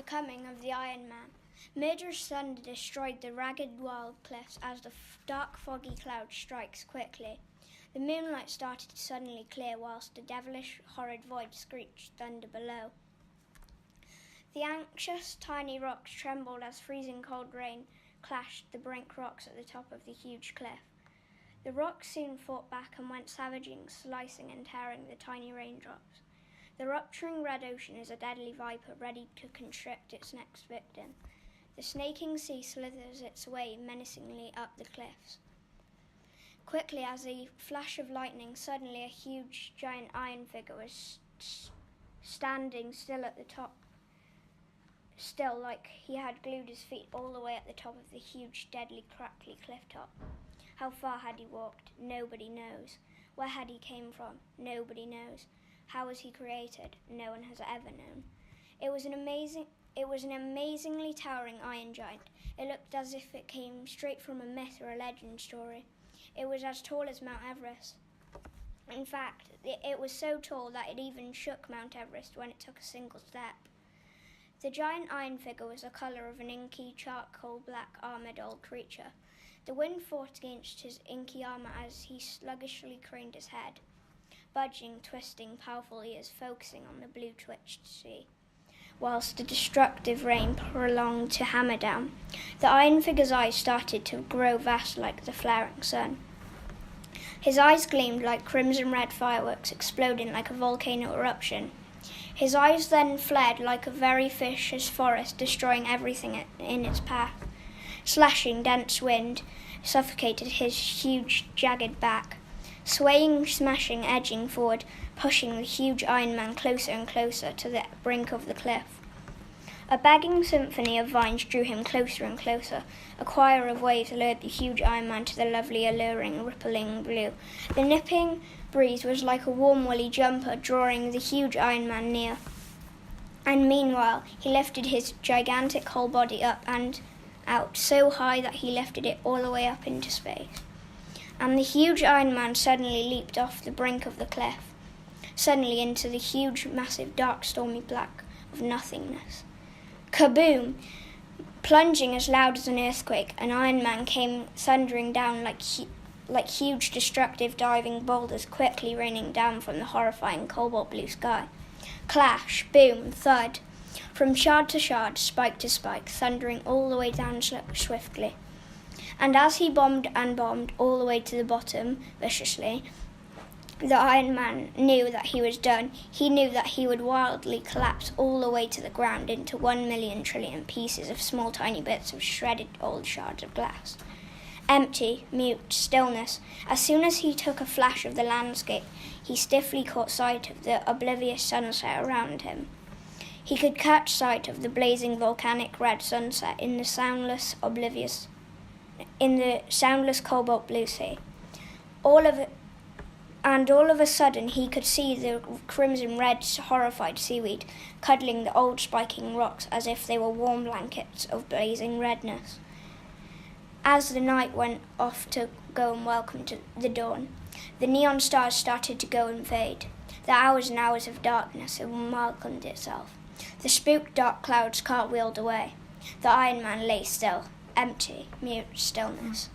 The coming of the Iron Man. Murderous thunder destroyed the ragged wild cliffs as the dark foggy cloud strikes quickly. The moonlight started to suddenly clear whilst the devilish horrid void screeched thunder below. The anxious tiny rocks trembled as freezing cold rain clashed the brink rocks at the top of the huge cliff. The rocks soon fought back and went savaging, slicing and tearing the tiny raindrops. The rupturing red ocean is a deadly viper ready to constrict its next victim. The snaking sea slithers its way menacingly up the cliffs. Quickly as a flash of lightning, suddenly a huge giant iron figure was standing still at the top, still like he had glued his feet all the way at the top of the huge, deadly, crackly cliff top. How far had he walked? Nobody knows. Where had he came from? Nobody knows. How was he created? No one has ever known. It was an amazingly towering iron giant. It looked as if it came straight from a myth or a legend story. It was as tall as Mount Everest. In fact, it was so tall that it even shook Mount Everest when it took a single step. The giant iron figure was the colour of an inky, charcoal-black, armoured old creature. The wind fought against his inky armour as he sluggishly craned his head, budging, twisting, powerful ears focusing on the blue-twitched sea, whilst the destructive rain prolonged to hammer down. The iron figure's eyes started to grow vast like the flaring sun. His eyes gleamed like crimson-red fireworks exploding like a volcano eruption. His eyes then flared like a very vicious forest, destroying everything in its path. Slashing, dense wind suffocated his huge, jagged back. Swaying, smashing, edging forward, pushing the huge Iron Man closer and closer to the brink of the cliff. A begging symphony of vines drew him closer and closer. A choir of waves lured the huge Iron Man to the lovely, alluring, rippling blue. The nipping breeze was like a warm, woolly jumper, drawing the huge Iron Man near. And meanwhile, he lifted his gigantic whole body up and out, so high that he lifted it all the way up into space. And the huge Iron Man suddenly leaped off the brink of the cliff, suddenly into the huge, massive, dark, stormy black of nothingness. Kaboom! Plunging as loud as an earthquake, an Iron Man came thundering down like huge, destructive, diving boulders quickly raining down from the horrifying cobalt blue sky. Clash, boom, thud. From shard to shard, spike to spike, thundering all the way down swiftly. And as he bombed and bombed all the way to the bottom, viciously, the Iron Man knew that he was done. He knew that he would wildly collapse all the way to the ground into 1,000,000 trillion pieces of small tiny bits of shredded old shards of glass. Empty, mute, stillness. As soon as he took a flash of the landscape, he stiffly caught sight of the oblivious sunset around him. He could catch sight of the blazing volcanic red sunset in the soundless cobalt blue sea. All of a sudden he could see the crimson red horrified seaweed cuddling the old spiking rocks as if they were warm blankets of blazing redness. As the night went off to go and welcome to the dawn, the neon stars started to go and fade. The hours and hours of darkness had welcomed itself. The spooked dark clouds cartwheeled away. The Iron Man lay still, empty, mute stillness.